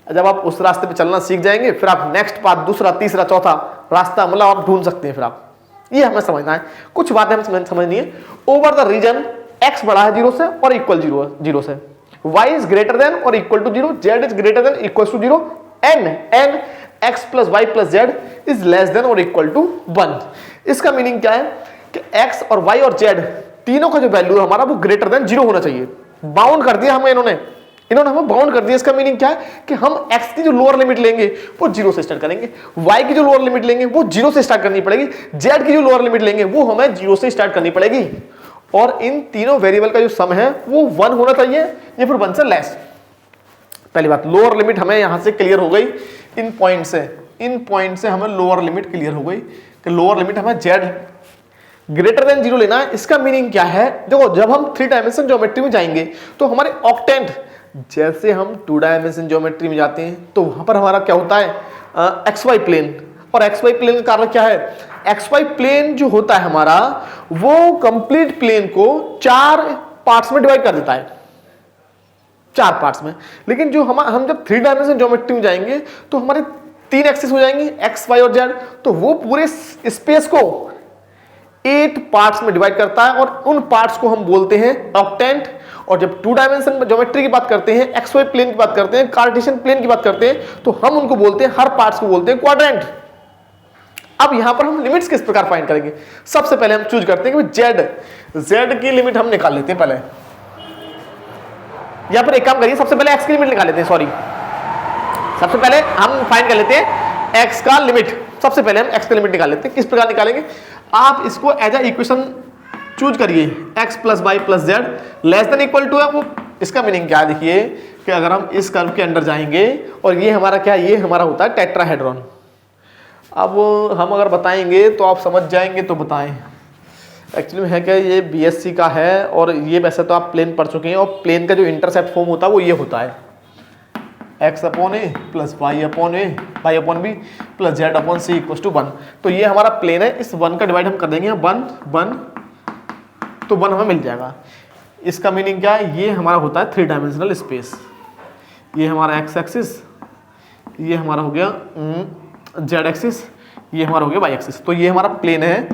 जब आप उस रास्ते पे चलना सीख जाएंगे फिर आप नेक्स्ट पाथ, दूसरा, तीसरा, चौथा रास्ता मतलब आप ढूंढ सकते हैं। फिर आप ये हमें समझना है, कुछ बातें हमें समझनी है। ओवर द रीजन x बड़ा है 0 से और इक्वल 0 से, y इज ग्रेटर देन और equal to 0, z is greater than equal to 0, n x plus y plus z is less than और इक्वल टू 1। इसका मीनिंग क्या है कि x और y और z तीनों का जो वैल्यू है हमारा वो ग्रेटर देन 0 होना चाहिए। बाउंड कर दिया हमें इन्होंने हमें बाउंड कर दिया। इसका मीनिंग क्या है कि हम x की जो लोअर लिमिट लेंगे वो 0 से स्टार्ट करेंगे, y की जो लोअर लिमिट लेंगे वो 0 से स्टार्ट करनी पड़ेगी, z की जो लोअर लिमिट लेंगे वो हमें 0 से स्टार्ट करनी पड़ेगी। और इन तीनों वेरिएबल का जो सम है वो 1 होना चाहिए या फिर 1 से लेस। पहली बात, लोअर लिमिट हमें यहां से क्लियर हो गई, इन पॉइंट से हमें लोअर लिमिट क्लियर हो गई कि लोअर लिमिट हमें z ग्रेटर देन 0 लेना है। इसका मीनिंग क्या है, देखो जब हम 3 डायमेंशन ज्योमेट्री में जाएंगे तो हमारे ऑक्टेंट, जैसे हम 2 डायमेंशन ज्योमेट्री में जाते हैं तो वहां पर हमारा क्या होता है, XY प्लेन। और XY प्लेन का कारण क्या है, XY प्लेन जो होता है हमारा वो कंप्लीट प्लेन को 4 पार्ट्स में डिवाइड कर देता है, 4 पार्ट्स में। लेकिन जो हम जब 3 डायमेंशन ज्योमेट्री में जाएंगे तो हमारे 3 एक्सिस हो जाएंगी, x, y और z, तो वो पूरे स्पेस को 8 पार्ट्स में डिवाइड करता है और उन पार्ट्स को हम बोलते हैं ऑक्टेंट। और जब 2 डायमेंशन ज्योमेट्री की बात करते हैं, XY प्लेन की बात करते हैं, कार्टेशियन प्लेन की बात करते हैं, तो हम उनको बोलते हैं, हर पार्ट्स को बोलते हैं क्वाड्रेंट। अब यहां पर हम लिमिट्स किस प्रकार फाइंड करेंगे, सबसे पहले हम चूज करते हैं कि z की लिमिट हम निकाल लेते हैं। पहले यहां पर एक काम करिए, सबसे पहले x की लिमिट निकाल लेते हैं, सॉरी सबसे पहले हम फाइंड कर लेते हैं x का लिमिट। सबसे पहले हम x का लिमिट निकाल लेते हैं। किस प्रकार निकालेंगे, आप इसको एज ए इक्वेशन चूज करिए, x plus y plus z less than equal to है वो। इसका मीनिंग क्या है, देखिए कि अगर हम इस कर्व के अंदर जाएंगे और ये हमारा क्या, ये हमारा होता है टेट्राहेड्रॉन। अब हम अगर बताएंगे तो आप समझ जाएंगे, तो बताएं। एक्चुअली है क्या, ये BSc का है और ये वैसे तो आप प्लेन पढ़ चुके हैं, और प्लेन का जो इंटरसेप्ट फॉर्म होता है वो ये होता है x upon a plus y upon a y upon B plus z upon C equal to 1। तो ये हमारा प्लेन है, इस 1 का डिवाइड हम कर देंगे 1 तो 1 हमें मिल जाएगा। इसका मीनिंग क्या है, ये हमारा होता है 3 डायमेंशनल स्पेस। ये हमारा x एक्सिस, ये हमारा हो गया z एक्सिस, ये हमारा हो गया y एक्सिस। तो ये हमारा प्लेन है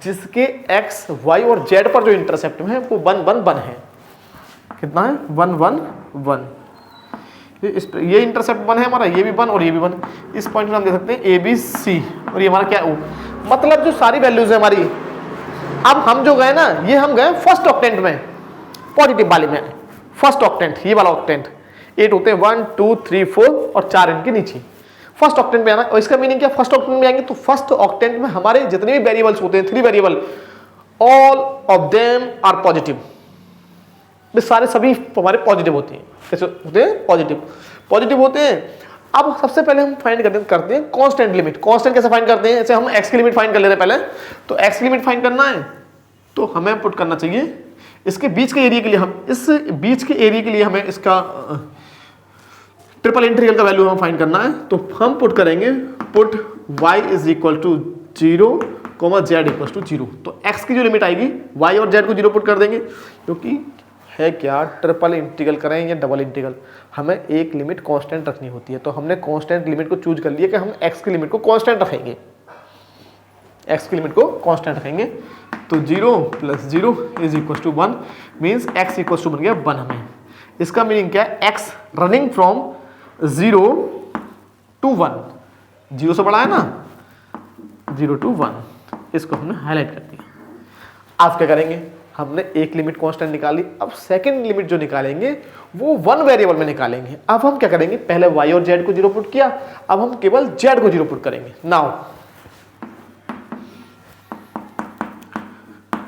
जिसके x, y और z पर जो इंटरसेप्ट है वो 1 1 1 है। कितना है, 1 1 1। ये इंटरसेप्ट 1 है हमारा, ये भी 1 और ये भी 1। इस पॉइंट में हम देख सकते हैं A B C और ये हमारा क्या O। मतलब जो सारी वैल्यूज है हमारी अब हम जो गए ना, ये हम गए फर्स्ट ऑक्टेंट में, पॉजिटिव वाले में, फर्स्ट ऑक्टेंट, ये वाला ऑक्टेंट 8 होते हैं, 1 2 3 4 और 4 इनके नीचे फर्स्ट ऑक्टेंट में आना। और इसका मीनिंग क्या, फर्स्ट ऑक्टेंट में आएंगे तो फर्स्ट ऑक्टेंट में हमारे जितने भी वेरिएबल्स होते हैं 3 variable, all of them are positive, वे सारे सभी हमारे पॉजिटिव होते हैं। कैसे होते हैं, पॉजिटिव, पॉजिटिव होते हैं। अब सबसे पहले हम फाइंड करते हैं कांस्टेंट लिमिट। कांस्टेंट कैसे फाइंड करते हैं, जैसे हम x की लिमिट फाइंड कर लेते हैं पहले, तो x की लिमिट फाइंड करना है तो हमें पुट करना चाहिए इसके बीच के एरिया के लिए, हम इस बीच के एरिया के लिए हमें इसका ट्रिपल इंटीग्रल का वैल्यू हम फाइंड करना है। तो हम पुट करेंगे put y is equal to 0 z equal to 0। तो x की जो लिमिट आएगी y और z को 0 पुट कर देंगे, क्योंकि है क्या, ट्रिपल इंटीग्रल करें या डबल इंटीग्रल, हमें एक लिमिट कांस्टेंट रखनी होती है। तो हमने कांस्टेंट लिमिट को चूज कर लिया कि हम x की लिमिट को कांस्टेंट रखेंगे, x की लिमिट को कांस्टेंट रखेंगे। तो 0 + 0 is equal to 1 means x equal to बन गया 1 हमें। इसका मीनिंग क्या है, x रनिंग फ्रॉम 0 to 1, 0 से बड़ा है ना, 0 to 1, इसको हमने हाईलाइट कर दिया। अब क्या करेंगे, हमने एक लिमिट कांस्टेंट निकाली, अब सेकंड लिमिट जो निकालेंगे वो 1 वेरिएबल में निकालेंगे। अब हम क्या करेंगे, पहले y और z को 0 पुट किया, अब हम केवल z को 0 पुट करेंगे। नाउ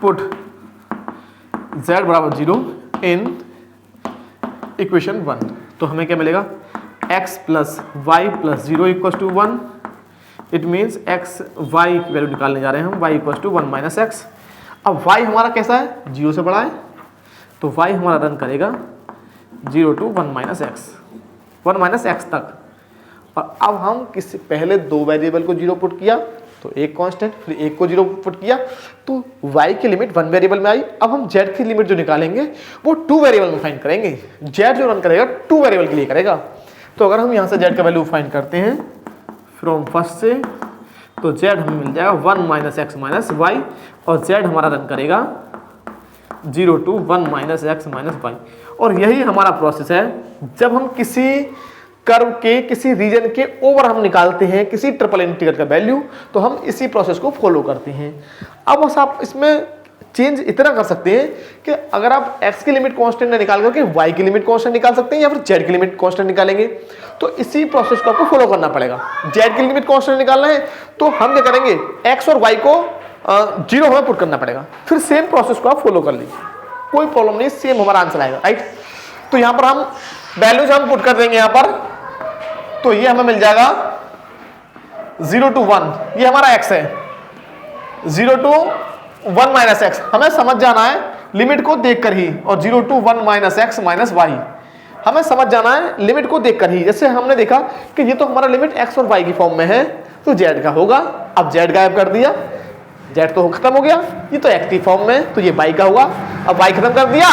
पुट z बराबर 0 इन इक्वेशन 1, तो हमें क्या मिलेगा, x + y + 0 equal to 1। It means x y की वैल्यू निकालने जा रहे हैं हम, y इक्वल टू 1 - x। अब y हमारा कैसा है, 0 से बड़ा है, तो y हमारा रन करेगा 0 to 1 - x, 1 - x तक। और अब हम किसी पहले 2 वेरिएबल को 0 पुट किया तो एक कांस्टेंट, फिर एक को 0 पुट किया तो y की लिमिट 1 वेरिएबल में आई। अब हम z की लिमिट जो निकालेंगे वो 2 वेरिएबल में फाइंड करेंगे। z जो रन करेगा 2 वेरिएबल के लिए करेगा। तो अगर हम यहाँ से z का वैल्यू फाइंड करते हैं फ्रॉम फर्स्ट से, तो z हमें मिल जाएगा 1 - x - y, और z हमारा रन करेगा 0 to 1 - x - y। और यही हमारा प्रोसेस है, जब हम किसी कर्व के किसी रीजन के ओवर हम निकालते हैं किसी ट्रिपल इंटीग्रल का वैल्यू, तो हम इसी प्रोसेस को फॉलो करते हैं। अब बस आप इसमें चेंज इतना कर सकते हैं कि अगर आप x की लिमिट कांस्टेंट ना निकाल करके y की लिमिट कांस्टेंट निकाल सकते हैं, या फिर z की लिमिट कांस्टेंट निकालेंगे, तो इसी प्रोसेस को आपको फॉलो करना पड़ेगा। z की लिमिट कांस्टेंट निकालना है तो हम क्या करेंगे, x और y को 0 हमें पुट करना पड़ेगा, फिर सेम प्रोसेस को आप फॉलो कर लीजिए, कोई प्रॉब्लम नहीं, सेम हमारा आंसर आएगा, राइट। तो यहाँ पर हम वैल्यूज हम पुट कर देंगे यहाँ पर, तो ये हमें मिल जाएगा 0 to 1, ये हमारा x है, 0 to 1 - x। हमें समझ जाना है लिमिट को देखकर ही, और 0 to 1 - x - y हमें समझ जाना है लिमिट को देखकर ही। जैसे हमने देखा कि ये तो हमारा लिमिट x और y की फॉर्म में है, तो z का होगा। अब z गायब कर दिया, z तो खत्म हो गया, ये तो x की फॉर्म में, तो ये y का होगा। अब y खत्म कर दिया,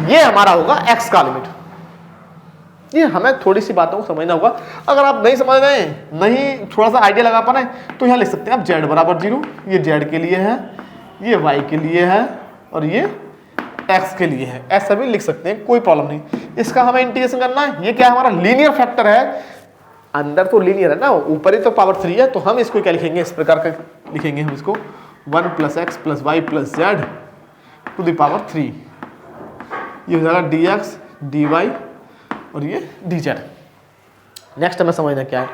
ये हमारा होगा x का लिमिट। ये हमें थोड़ी सी बातों को समझना होगा। अगर आप नहीं समझ रहे हैं, नहीं थोड़ा सा आइडिया लगा पा रहे हैं, तो यहाँ लिख सकते हैं आप z बराबर 0, ये z के लिए है, ये y के लिए है, और ये x के लिए है, ऐसा भी लिख सकते हैं, कोई प्रॉब्लम नहीं। इसका हमें इंटीग्रेशन करना है, ये क्या हमारा लीनियर फैक्टर है, अंदर तो लीनियर है ना, ऊपर ही तो पावर 3 है, तो हम इसको क्या लिखेंगे, इस प्रकार का लिखेंगे हम इसको 1 + x + y + z to the power 3। ये हो जाएगा dx dy और ये dz। नेक्स्ट हमें समझना क्या है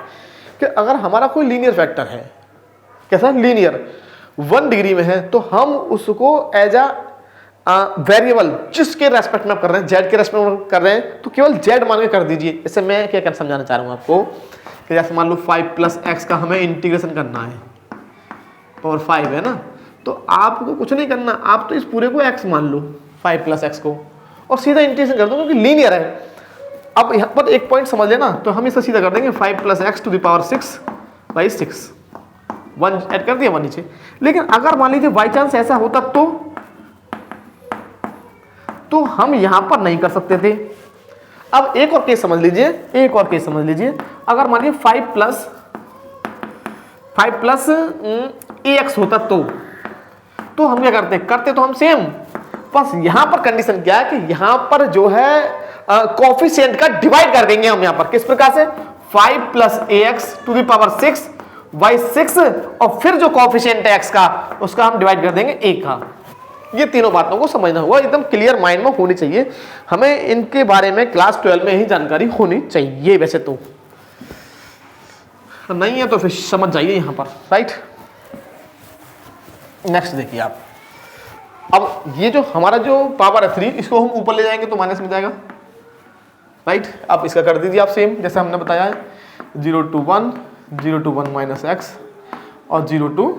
कि अगर हमारा कोई लीनियर फैक्टर है, कैसा लीनियर, 1 डिग्री में है, तो हम उसको एज अ वेरिएबल जिसके रेस्पेक्ट में आप कर रहे हैं, z के रेस्पेक्ट में कर रहे हैं, तो केवल z मान के कर दीजिए। इससे मैं क्या समझाना चाह रहा हूँ आपको कि जैसे मान लो 5 + x का हमें इंटीग्रेशन करना है, पावर 5 है ना, तो आपको कुछ नहीं करना, आप तो इस पूरे को x मान लो, 5 + x को, और सीधा इंटीग्रेशन कर दो, क्योंकि लीनियर है। अब यहाँ पर एक पॉइंट समझ लेना, तो हम इसे सीधा कर देंगे 5 + x to the power 6/6, 1 add कर दिया 1 नीचे। लेकिन अगर मान लीजिए बाई चांस ऐसा होता तो हम यहां पर नहीं कर सकते थे। अब एक और केस समझ लीजिए, एक और केस समझ लीजिए, अगर मान लीजिए 5 + ax होता तो हम क्या करते तो हम सेम, बस यहां पर कंडीशन क्या है कि यहां पर जो है कोएफिशिएंट का डिवाइड कर देंगे हम यहां पर, किस प्रकार से, 5 + ax to the power 6 by 6 और फिर जो कोएफिशिएंट है x का उसका हम डिवाइड कर देंगे a का। ये तीनों बातों को समझना होगा, एकदम क्लियर माइंड में होनी चाहिए। हमें इनके बारे में क्लास 12 में ही जानकारी होनी चाहिए, वैसे तो नहीं है तो फिर समझ जाइए यहां पर, राइट। नेक्स्ट देखिए आप, अब ये जो हमारा जो पावर है 3 इसको हम ऊपर ले जाएंगे तो माइनस में जाएगा, राइट। अब इसका कर दीजिए आप सेम जैसे हमने बताया है, 0 to 1 माइनस एक्स और 0 to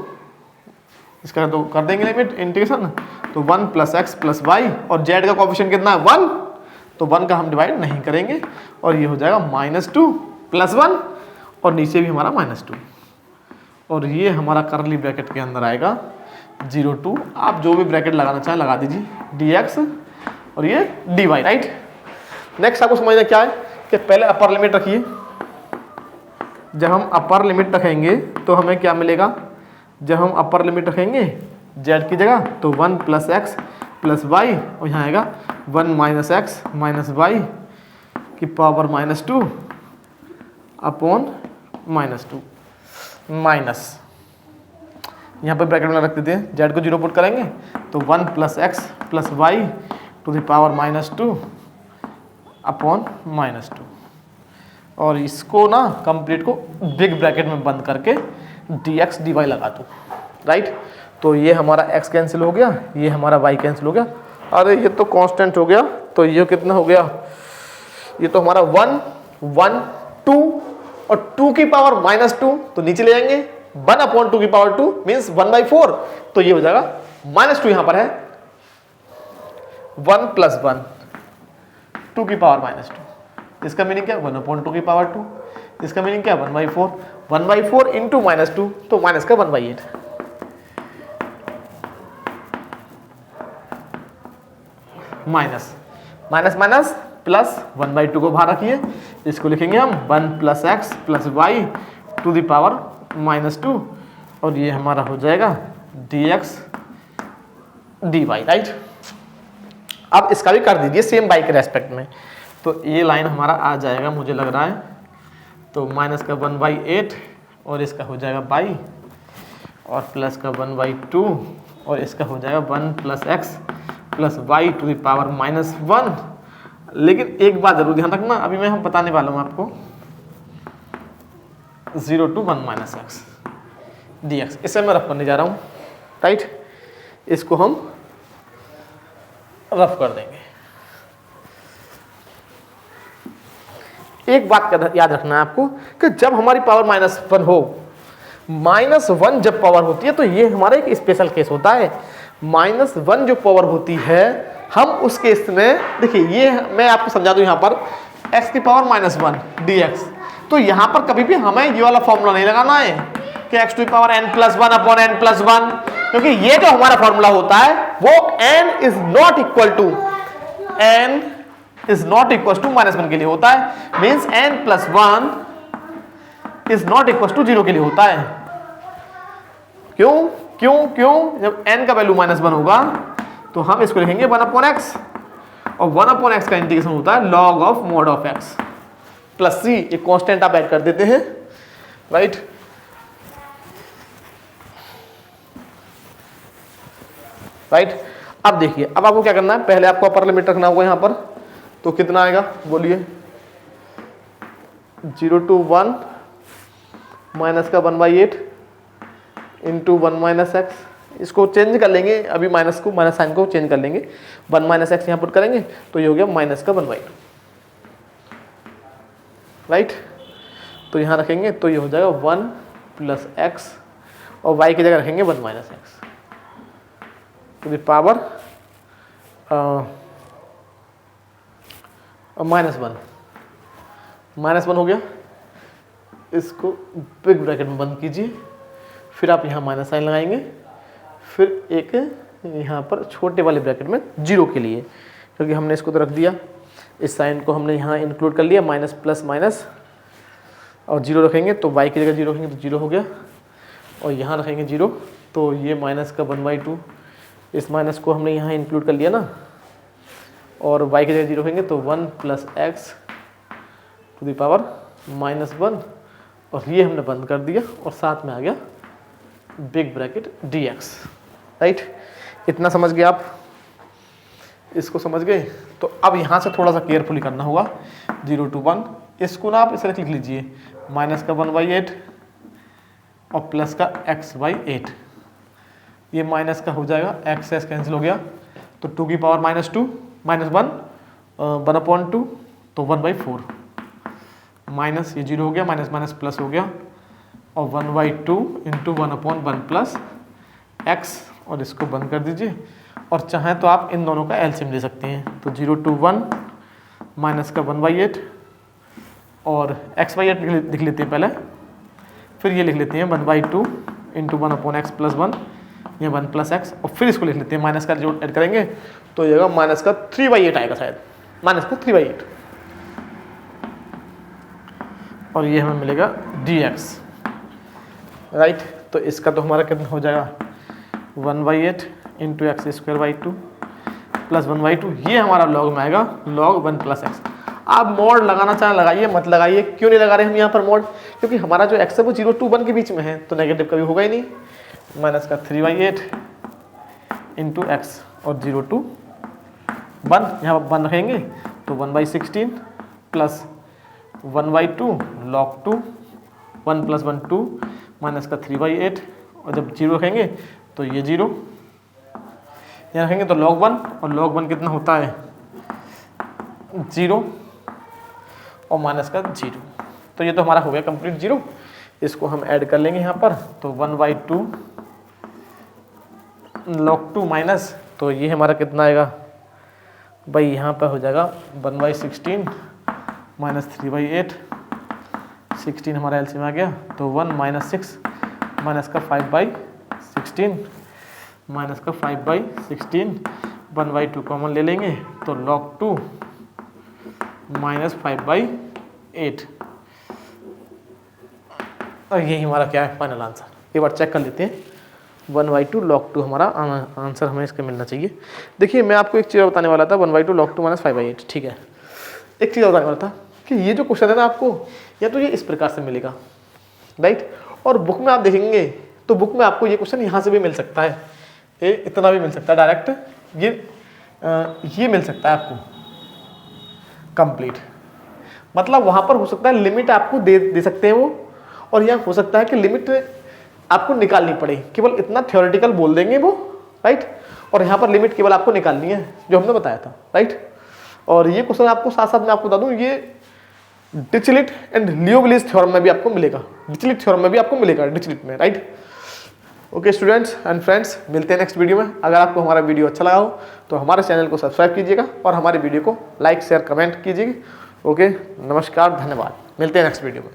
इसका तो कर देंगे लिमिट इंटीग्रेशन, तो 1 प्लस एक्स प्लस वाई और जेड का कोएफिशिएंट कितना है 1, तो 1 का हम डिवाइड नहीं करेंगे और ये हो जाएगा -2 प्लस 1 और नीचे भी हमारा -2 और ये हमारा करली ब्रैकेट के अंदर आएगा 0 to, आप जो भी ब्रैकेट लगाना चाहें लगा दीजिए, dx और ये dy, राइट। नेक्स्ट आपको समझना क्या है कि पहले अपर लिमिट रखिए। जब हम अपर लिमिट रखेंगे तो हमें क्या मिलेगा, जब हम अपर लिमिट रखेंगे z की जगह तो 1 प्लस एक्स प्लस वाई और यहाँ आएगा 1 माइनस एक्स माइनस वाई की पावर -2 अपॉन -2 माइनस, यहाँ पर ब्रैकेट में रख देते हैं, z को 0 पुट करेंगे तो 1 plus x plus y to the power -2 upon -2 और इसको ना कंप्लीट को बिग ब्रैकेट में बंद करके dx dy लगा दो, राइट। तो ये हमारा x कैंसिल हो गया, ये हमारा y कैंसिल हो गया, अरे ये तो कांस्टेंट हो गया, तो ये कितना हो गया, ये तो हमारा 1 1 2 और 2 की पावर -2 तो नीचे ले जाएंगे 1 अपॉन 2 की पावर 2 मीन्स 1/4, तो ये हो जाएगा -2 यहां पर है 1 प्लस 1 2 की पावर -2, इसका मीनिंग क्या 1 अपॉन 2 की पावर 2, इसका मीनिंग क्या 1/4 1/4 इंटू -2 तो माइनस का 1/8, माइनस माइनस माइनस प्लस 1/2 को बाहर रखिए, इसको लिखेंगे हम 1 plus x plus y to the power -2 और ये हमारा हो जाएगा dx dy, राइट। अब इसका भी कर दीजिए सेम y के रेस्पेक्ट में, तो ये लाइन हमारा आ जाएगा मुझे लग रहा है, तो माइनस का 1/8 और इसका हो जाएगा y और प्लस का 1/2 और इसका हो जाएगा 1 plus x plus y to the power -1। लेकिन एक बात जरूर ध्यान रखना, अभी मैं हम बताने वाला हूँ आपको, 0 to 1 माइनस एक्स dx, इसे मैं रफ करने जा रहा हूँ, राइट। इसको हम रफ कर देंगे। एक बात याद रखना है आपको कि जब हमारी पावर -1 हो, -1 जब पावर होती है तो ये हमारा एक स्पेशल केस होता है। -1 जो पावर होती है हम उस केस में, देखिए ये मैं आपको समझा दूं, यहाँ पर x की पावर -1 dx, तो यहाँ पर कभी भी हमें ये वाला फॉर्मूला नहीं लगाना है कि x to the power n+1 upon n+1, क्योंकि ये जो हमारा फॉर्मूला होता है वो n is not equal to -1 के लिए होता है, means n+1 is not equal to 0 के लिए होता है। क्यों क्यों क्यों, जब n का वैल्यू -1 होगा तो हम इसको लिखेंगे 1/x और 1/x का इंटीग्रेशन होता है log of mod of x plus c, एक कांस्टेंट आप ऐड कर देते हैं, राइट। राइट, अब देखिए, अब आपको क्या करना है, पहले आपको अपर लिमिट रखना होगा यहाँ पर, तो कितना आएगा बोलिए, 0 to 1 माइनस का 1/8 इंटू 1 माइनस एक्स, इसको चेंज कर लेंगे, अभी माइनस को, माइनस साइन को चेंज कर लेंगे, 1 माइनस एक्स यहाँ पुट करेंगे तो ये हो गया माइनस का 1/2, राइट। तो यहाँ रखेंगे तो ये हो जाएगा 1 प्लस एक्स और y की जगह रखेंगे 1 minus x to the power -1 हो गया। इसको बिग ब्रैकेट में बंद कीजिए, फिर आप यहाँ माइनस साइन लगाएंगे, फिर एक यहाँ पर छोटे वाले ब्रैकेट में 0 के लिए, क्योंकि हमने इसको तो रख दिया, इस साइन को हमने यहाँ इंक्लूड कर लिया, माइनस प्लस माइनस और 0 रखेंगे तो y की जगह 0 रखेंगे तो 0 हो गया, और यहाँ रखेंगे 0 तो ये माइनस का 1/2, इस माइनस को हमने यहाँ इंक्लूड कर लिया ना, और y की जगह 0 रखेंगे तो 1 plus x to the power -1 और ये हमने बंद कर दिया और साथ में आ गया बिग ब्रैकेट dx, राइट। इतना समझ गए आप, इसको समझ गए। तो अब यहाँ से थोड़ा सा केयरफुली करना होगा। 0 to 1, इसको ना आप इसे लिख लीजिए माइनस का 1/8 और प्लस का x/8। ये माइनस का हो जाएगा, x से कैंसिल हो गया तो 2 की पावर -2 -1 1/2 तो 1/4 माइनस, ये 0 हो गया, माइनस माइनस प्लस हो गया और 1/2 इंटू 1/1 प्लस x, और इसको बंद कर दीजिए। और चाहें तो आप इन दोनों का एलसीएम ले सकते हैं। तो 0 to 1 माइनस का 1/8 और x/8 लिख लेते हैं पहले, फिर ये लिख लेते हैं 1/2 इंटू 1/x प्लस 1, ये 1 प्लस x, और फिर इसको लिख लेते हैं माइनस का जो ऐड करेंगे तो ये माइनस का 3/8 आएगा शायद, माइनस का 3/8, और ये हमें मिलेगा dx, राइट। तो इसका तो हमारा कितना हो जाएगा 1/8 इंटू x² 2 प्लस 1/2, ये हमारा लॉग में आएगा log 1 प्लस x। आप मोड लगाना चाहें लगाइए, मत लगाइए। क्यों नहीं लगा रहे हम यहाँ पर मोड? क्योंकि हमारा जो x है वो 0 to 1 के बीच में है, तो नेगेटिव कभी होगा ही नहीं। माइनस का 3/8 इंटू x और 0 to 1, यहाँ पर 1 रखेंगे तो 1/16 प्लस 1/2 log 2, 1 प्लस 1 2 माइनस का 3/8, और जब 0 रखेंगे तो ये 0 यहाँ रखेंगे तो log 1, और log 1 कितना होता है 0 और माइनस का 0। तो ये तो हमारा हो गया कंप्लीट 0। इसको हम ऐड कर लेंगे यहाँ पर, तो 1/2 log 2 माइनस, तो ये हमारा कितना आएगा भाई, यहाँ पर हो जाएगा 1/16 माइनस 3/8, 16 हमारा एलसीएम आ गया तो 1 माइनस 6 माइनस का 5/16 माइनस का 5/16, 1/2 कॉमन ले लेंगे तो log 2 माइनस 5/8, और यही हमारा क्या है फाइनल आंसर। एक बार चेक कर लेते हैं। 1/2 log 2 हमारा आंसर हमें इसका मिलना चाहिए। देखिए मैं आपको एक चीज़ बताने वाला था, 1/2 log 2 माइनस 5/8, ठीक है। एक चीज़ बताने वाला था कि ये जो क्वेश्चन है ना आपको, या तो ये इस प्रकार से मिलेगा, राइट। और बुक में आप देखेंगे तो बुक में आपको ये क्वेश्चन यहाँ से भी मिल सकता है, ये इतना भी मिल सकता है डायरेक्ट, ये मिल सकता है आपको कंप्लीट। मतलब वहाँ पर हो सकता है लिमिट आपको दे सकते हैं वो, और यहाँ हो सकता है कि लिमिट आपको निकालनी पड़े। केवल इतना थ्योरेटिकल बोल देंगे वो, राइट। और यहाँ पर लिमिट केवल आपको निकालनी है जो हमने बताया था, राइट। और ये क्वेश्चन आपको साथ साथ में आपको बता दूँ, ये डिरिचलेट एंड लियोविलीज थ्योरम में भी आपको मिलेगा, डिरिचलेट थ्योरम में भी आपको मिलेगा, डिरिचलेट में, right. Okay students and friends, मिलते हैं नेक्स्ट वीडियो में। अगर आपको हमारा वीडियो अच्छा लगा हो तो हमारे चैनल को सब्सक्राइब कीजिएगा और हमारे वीडियो को लाइक शेयर कमेंट कीजिएगा। ओके, नमस्कार, धन्यवाद, मिलते हैं नेक्स्ट वीडियो में।